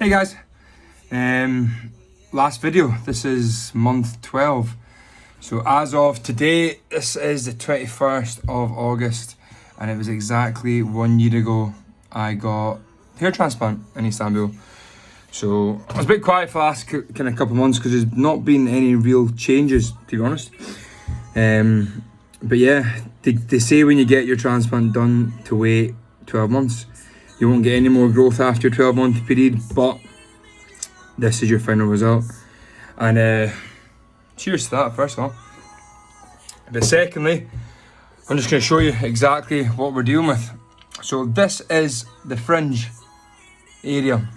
Hey guys, last video, this is month 12. So as of today, this is the 21st of August, and it was exactly 1 year ago I got hair transplant in Istanbul. So I was a bit quiet for the last kind of couple of months because there's not been any real changes, to be honest. But yeah, they say when you get your transplant done to wait 12 months. You won't get any more growth after your 12-month period, but this is your final result. And cheers to that, first of all. But secondly, I'm just going to show you exactly what we're dealing with. So this is the fringe area.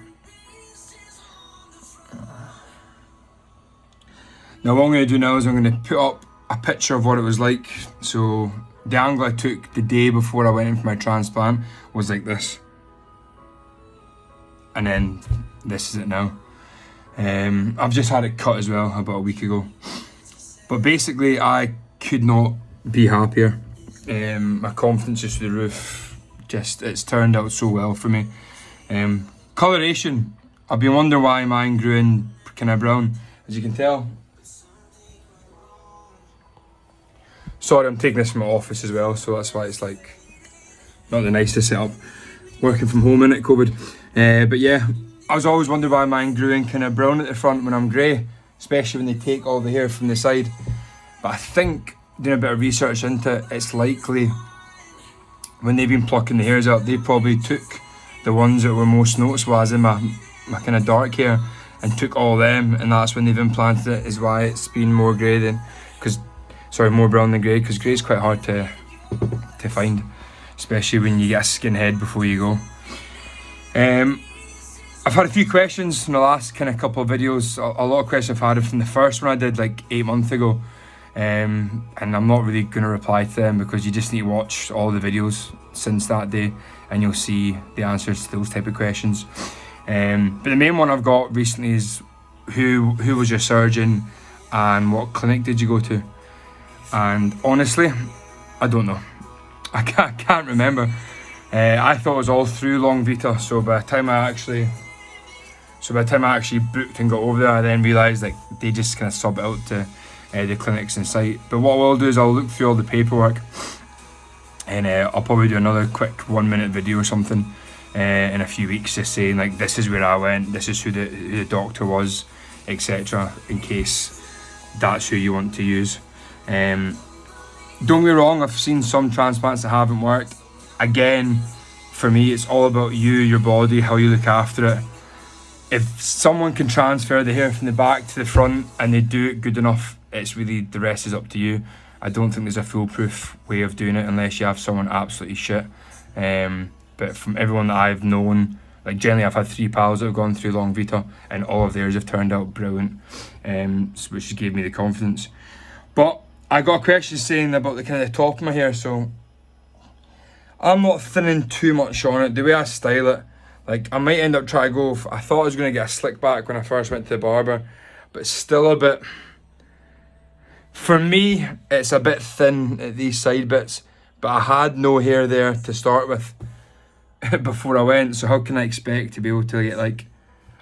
Now what I'm going to do now is I'm going to put up a picture of what it was like. So the angle I took the day before I went in for my transplant was like this. And then this is it now. I've just had it cut as well about a week ago. But basically I could not be happier. My confidence is through the roof. Just, it's turned out so well for me. Coloration, I've been wondering why mine grew in kind of brown, as you can tell. Sorry, I'm taking this from my office as well, so that's why it's like not the nicest setup. Working from home, innit, COVID. But yeah, I was always wondering why mine grew in kind of brown at the front when I'm grey, especially when they take all the hair from the side. But I think, doing a bit of research into it, it's likely when they've been plucking the hairs out, they probably took the ones that were most noticeable, as in my kind of dark hair, and took all them, and that's when they've implanted it, is why it's been more grey than, more brown than grey, because grey is quite hard to find, especially when you get a skinhead before you go. I've had a few questions in the last kind of couple of videos. A lot of questions I've had from the first one I did like 8 months ago, and I'm not really going to reply to them because you just need to watch all the videos since that day and you'll see the answers to those type of questions. But the main one I've got recently is who was your surgeon and what clinic did you go to? And honestly, I don't know. I can't remember. I thought it was all through Longevita, so by the time I actually booked and got over there, I then realised like they just kind of sub it out to the clinics in sight. But what I'll do is I'll look through all the paperwork, and I'll probably do another quick 1 minute video or something in a few weeks, just saying like this is where I went, this is who the doctor was, etc. In case that's who you want to use. Don't get me wrong, I've seen some transplants that haven't worked. Again, for me, it's all about you, your body, how you look after it. If someone can transfer the hair from the back to the front and they do it good enough, it's really, the rest is up to you. I don't think there's a foolproof way of doing it unless you have someone absolutely shit. But from everyone that I've known, like generally I've had 3 pals that have gone through Longevita and all of theirs have turned out brilliant, which gave me the confidence. But I got a question saying about the kind of the top of my hair, so I'm not thinning too much on it. The way I style it, like I might end up trying to go, I thought I was going to get a slick back when I first went to the barber, but still a bit, for me, it's a bit thin at these side bits, but I had no hair there to start with before I went, so how can I expect to be able to get like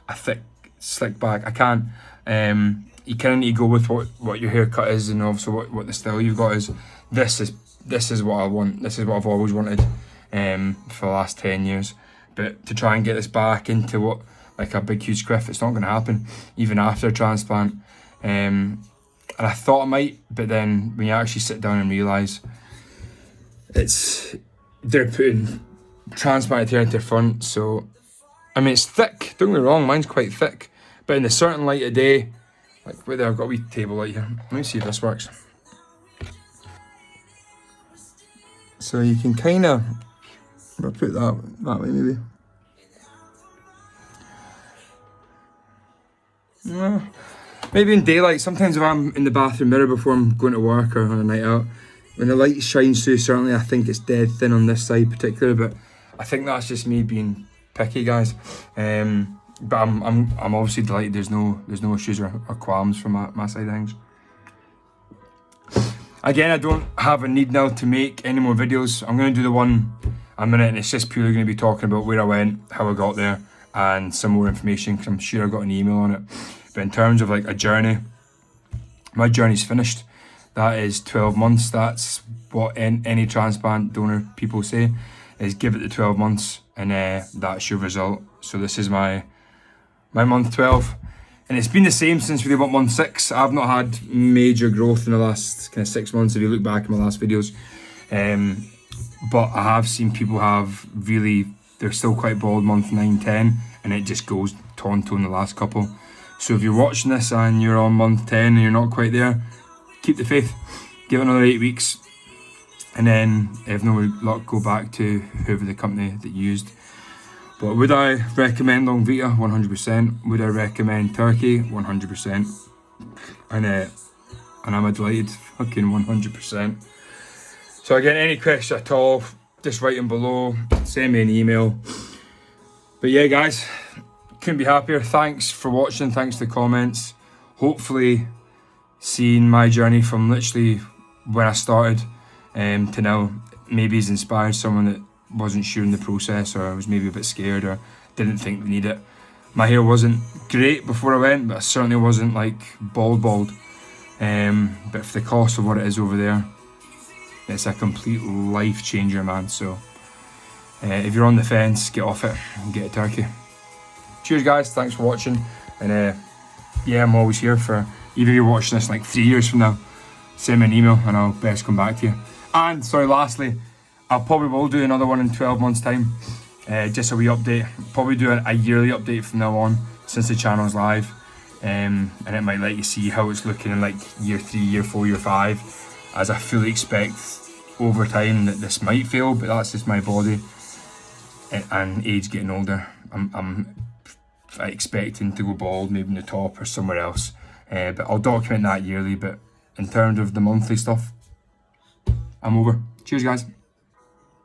a thick slick back? I can't. You kind of need to go with what your haircut is, and also what the style you've got is. This is what I want. This is what I've always wanted for the last 10 years. But to try and get this back into what like a big huge quiff, it's not going to happen even after a transplant. And I thought I might, but then when you actually sit down and realise they're putting transplanted hair into their front. So I mean it's thick. Don't get me wrong, mine's quite thick. But in the certain light of day, like wait there, I've got a wee table light here. Let me see if this works. So you can kind of, I'll put that way maybe. Maybe in daylight, sometimes if I'm in the bathroom mirror before I'm going to work or on a night out, when the light shines through, certainly I think it's dead thin on this side particularly, but I think that's just me being picky, guys. But I'm obviously delighted there's no issues or qualms from my side of things. Again, I don't have a need now to make any more videos. I'm going to do the one a minute, and it's just purely going to be talking about where I went, how I got there, and some more information, because I'm sure I got an email on it. But in terms of like a journey, my journey's finished. That is 12 months. That's what any transplant donor people say, is give it the 12 months and that's your result. So this is my month 12, and it's been the same since really about month 6. I've not had major growth in the last kind of 6 months if you look back at my last videos, but I have seen people have really, they're still quite bald month 9, 10, and it just goes tonto in the last couple. So if you're watching this and you're on month 10 and you're not quite there, keep the faith, give it another 8 weeks, and then if no luck, go back to whoever the company that you used. But would I recommend Longevita? 100%. Would I recommend Turkey? 100%. And I'm a delighted fucking 100%. So again, any question at all, just write them below, send me an email. But yeah, guys, couldn't be happier. Thanks for watching, thanks for the comments. Hopefully seeing my journey from literally when I started to now maybe has inspired someone that wasn't sure in the process, or was maybe a bit scared, or didn't think they need it. My hair wasn't great before I went, but I certainly wasn't like bald. But for the cost of what it is over there, it's a complete life changer, man. So if you're on the fence, get off it and get a turkey. Cheers, guys, thanks for watching. And yeah, I'm always here for, even if you're watching this like 3 years from now, send me an email and I'll best come back to you. And sorry, lastly, I probably will do another one in 12 months time, just a wee update. Probably do a yearly update from now on, since the channel's live, and it might let you see how it's looking in like year 3, year 4, year 5, as I fully expect over time that this might fail, but that's just my body and age getting older. I'm expecting to go bald, maybe in the top or somewhere else, but I'll document that yearly. But in terms of the monthly stuff, I'm over. Cheers, guys.